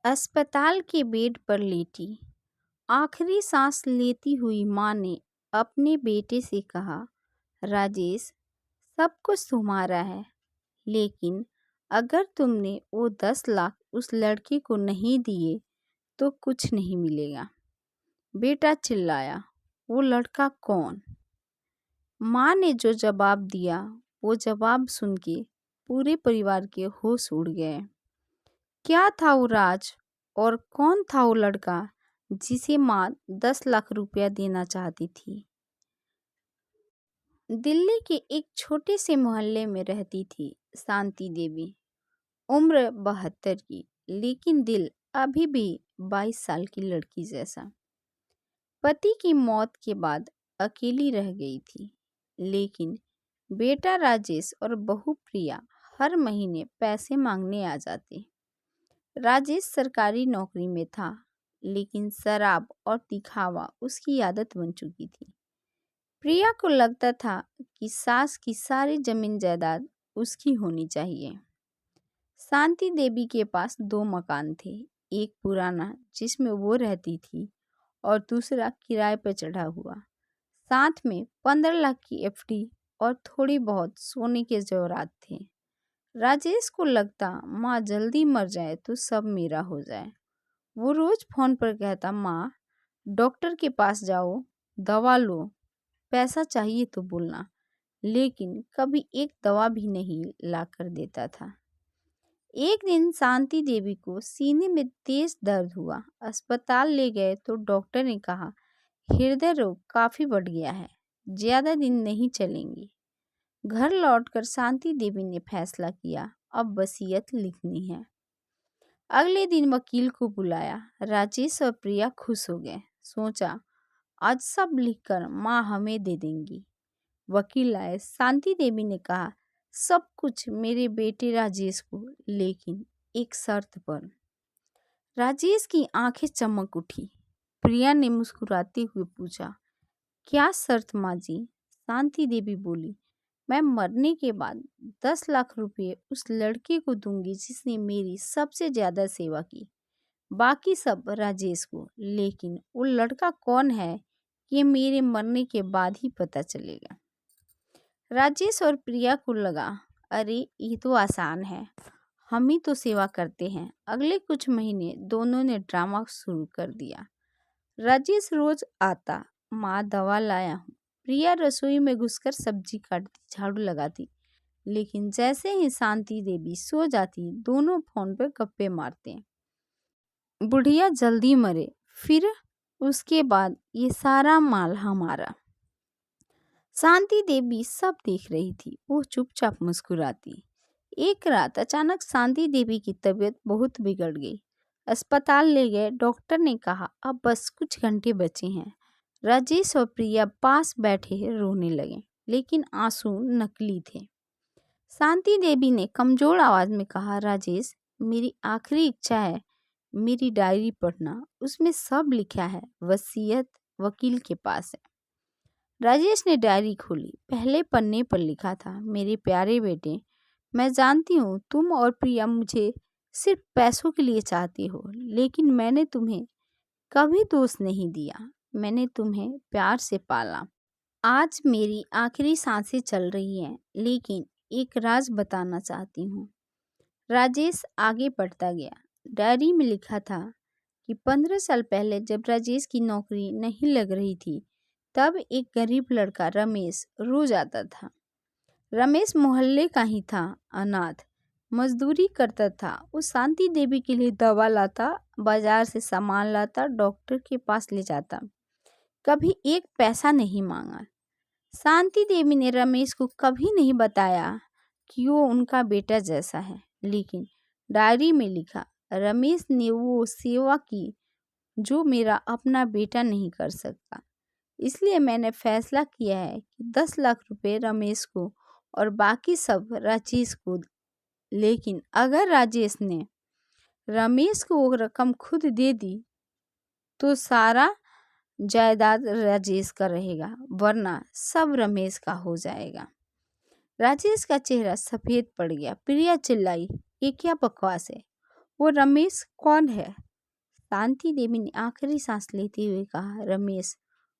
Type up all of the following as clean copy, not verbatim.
अस्पताल के बेड पर लेटी आखिरी सांस लेती हुई माँ ने अपने बेटे से कहा, राजेश, सब कुछ तुम्हारा है, लेकिन अगर तुमने वो 10 लाख उस लड़के को नहीं दिए तो कुछ नहीं मिलेगा। बेटा चिल्लाया, वो लड़का कौन? माँ ने जो जवाब दिया, वो जवाब सुन के पूरे परिवार के होश उड़ गए। क्या था वो राज और कौन था वो लड़का जिसे माँ 10 लाख रुपया देना चाहती थी? दिल्ली के एक छोटे से मोहल्ले में रहती थी शांति देवी। उम्र 72 की, लेकिन दिल अभी भी 22 साल की लड़की जैसा। पति की मौत के बाद अकेली रह गई थी, लेकिन बेटा राजेश और बहू प्रिया हर महीने पैसे मांगने आ जाते। राजेश सरकारी नौकरी में था, लेकिन शराब और दिखावा उसकी आदत बन चुकी थी। प्रिया को लगता था कि सास की सारी जमीन जायदाद उसकी होनी चाहिए। शांति देवी के पास 2 मकान थे, एक पुराना जिसमें वो रहती थी और दूसरा किराए पर चढ़ा हुआ। साथ में 15 लाख की एफडी और थोड़ी बहुत सोने के जेवरात थे। राजेश को लगता माँ जल्दी मर जाए तो सब मेरा हो जाए। वो रोज फोन पर कहता, माँ डॉक्टर के पास जाओ, दवा लो, पैसा चाहिए तो बोलना, लेकिन कभी एक दवा भी नहीं ला कर देता था। एक दिन शांति देवी को सीने में तेज दर्द हुआ। अस्पताल ले गए तो डॉक्टर ने कहा, हृदय रोग काफी बढ़ गया है, ज्यादा दिन नहीं चलेंगी। घर लौटकर शांति देवी ने फैसला किया, अब वसीयत लिखनी है। अगले दिन वकील को बुलाया। राजेश और प्रिया खुश हो गए। सोचा, आज सब लिखकर माँ हमें दे देंगी। वकील आए। शांति देवी ने कहा, सब कुछ मेरे बेटे राजेश को, लेकिन एक शर्त पर। राजेश की आंखें चमक उठी। प्रिया ने मुस्कुराते हुए पूछा, क्या शर्त माँ जी? शांति देवी बोली, मैं मरने के बाद 10 लाख रुपए उस लड़के को दूंगी जिसने मेरी सबसे ज्यादा सेवा की, बाकी सब राजेश को, लेकिन वो लड़का कौन है ये मेरे मरने के बाद ही पता चलेगा। राजेश और प्रिया को लगा, अरे ये तो आसान है, हम ही तो सेवा करते हैं। अगले कुछ महीने दोनों ने ड्रामा शुरू कर दिया। राजेश रोज आता, माँ दवा लाया हूँ। प्रिया रसोई में घुसकर सब्जी काटती, झाड़ू लगाती, लेकिन जैसे ही शांति देवी सो जाती, दोनों फोन पर गप्पे मारते। बुढ़िया जल्दी मरे, फिर उसके बाद ये सारा माल हमारा। शांति देवी सब देख रही थी, वो चुपचाप मुस्कुराती। एक रात अचानक शांति देवी की तबीयत बहुत बिगड़ गई। अस्पताल ले गए। डॉक्टर ने कहा, अब बस कुछ घंटे बचे हैं। राजेश और प्रिया पास बैठे रोने लगे, लेकिन आंसू नकली थे। शांति देवी ने कमजोर आवाज में कहा, राजेश, मेरी आखिरी इच्छा है मेरी डायरी पढ़ना, उसमें सब लिखा है, वसीयत वकील के पास है। राजेश ने डायरी खोली। पहले पन्ने पर लिखा था, मेरे प्यारे बेटे, मैं जानती हूँ तुम और प्रिया मुझे सिर्फ पैसों के लिए चाहती हो, लेकिन मैंने तुम्हें कभी दोष नहीं दिया। मैंने तुम्हें प्यार से पाला। आज मेरी आखिरी सांसें चल रही हैं, लेकिन एक राज बताना चाहती हूँ। राजेश आगे बढ़ता गया। डायरी में लिखा था कि 15 साल पहले जब राजेश की नौकरी नहीं लग रही थी, तब एक गरीब लड़का रमेश रोज आता था। रमेश मोहल्ले का ही था, अनाथ, मजदूरी करता था। वो शांति देवी के लिए दवा लाता, बाजार से सामान लाता, डॉक्टर के पास ले जाता, कभी एक पैसा नहीं मांगा। शांति देवी ने रमेश को कभी नहीं बताया कि वो उनका बेटा जैसा है, लेकिन डायरी में लिखा, रमेश ने वो सेवा की जो मेरा अपना बेटा नहीं कर सकता। इसलिए मैंने फैसला किया है कि 10 लाख रुपए रमेश को और बाकी सब राजेश को। लेकिन अगर राजेश ने रमेश को वो रकम खुद दे दी तो सारा जायदाद राजेश का रहेगा, वरना सब रमेश का हो जाएगा। राजेश का चेहरा सफेद पड़ गया। प्रिया चिल्लाई, ये क्या बकवास है? वो रमेश कौन है? शांति देवी ने आखिरी सांस लेते हुए कहा, रमेश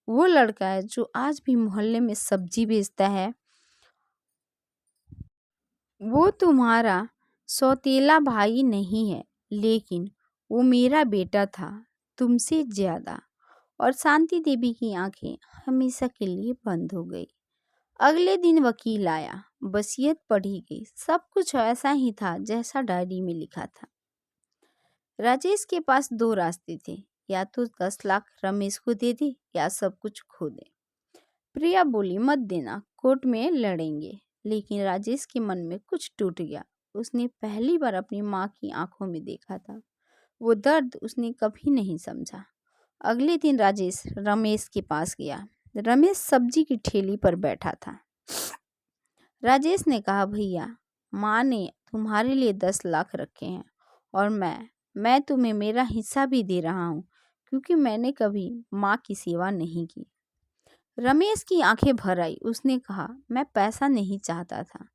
वो लड़का है जो आज भी मोहल्ले में सब्जी बेचता है। वो तुम्हारा सौतेला भाई नहीं है, लेकिन वो मेरा बेटा था, तुमसे ज्यादा। और शांति देवी की आंखें हमेशा के लिए बंद हो गई। अगले दिन वकील आया, वसीयत पढ़ी गई। सब कुछ ऐसा ही था जैसा डायरी में लिखा था। राजेश के पास दो रास्ते थे, या तो 10 लाख रमेश को दे दे या सब कुछ खो दे। प्रिया बोली, मत देना, कोर्ट में लड़ेंगे। लेकिन राजेश के मन में कुछ टूट गया। उसने पहली बार अपनी माँ की आंखों में देखा था। वो दर्द उसने कभी नहीं समझा। अगले दिन राजेश रमेश के पास गया। रमेश सब्जी की ठेली पर बैठा था। राजेश ने कहा, भैया, माँ ने तुम्हारे लिए 10 लाख रखे हैं और मैं तुम्हें मेरा हिस्सा भी दे रहा हूँ, क्योंकि मैंने कभी माँ की सेवा नहीं की। रमेश की आंखें भर आई। उसने कहा, मैं पैसा नहीं चाहता था,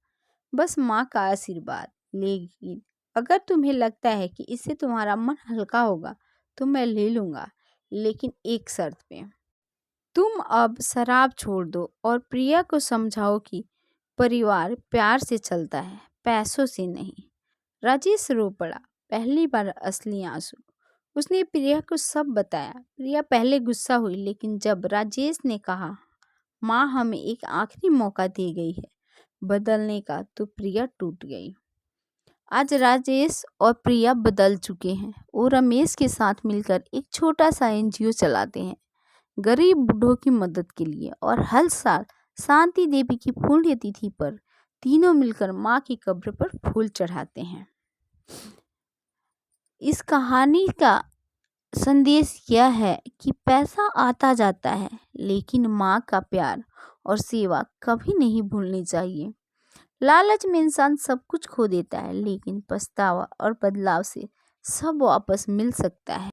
बस माँ का आशीर्वाद। लेकिन अगर तुम्हें लगता है कि इससे तुम्हारा मन हल्का होगा तो मैं ले लूँगा, लेकिन एक शर्त पे। तुम अब शराब छोड़ दो और प्रिया को समझाओ कि परिवार प्यार से चलता है, पैसों से नहीं। राजेश रो पड़ा, पहली बार असली आंसू। उसने प्रिया को सब बताया। प्रिया पहले गुस्सा हुई, लेकिन जब राजेश ने कहा, माँ हमें एक आखिरी मौका दे गई है बदलने का, तो प्रिया टूट गई। आज राजेश और प्रिया बदल चुके हैं। वो रमेश के साथ मिलकर एक छोटा सा एनजीओ चलाते हैं, गरीब बूढ़ों की मदद के लिए। और हर साल शांति देवी की पुण्यतिथि पर तीनों मिलकर माँ की कब्र पर फूल चढ़ाते हैं। इस कहानी का संदेश यह है कि पैसा आता जाता है, लेकिन माँ का प्यार और सेवा कभी नहीं भूलनी चाहिए। लालच में इंसान सब कुछ खो देता है, लेकिन पछतावा और बदलाव से सब वापस मिल सकता है।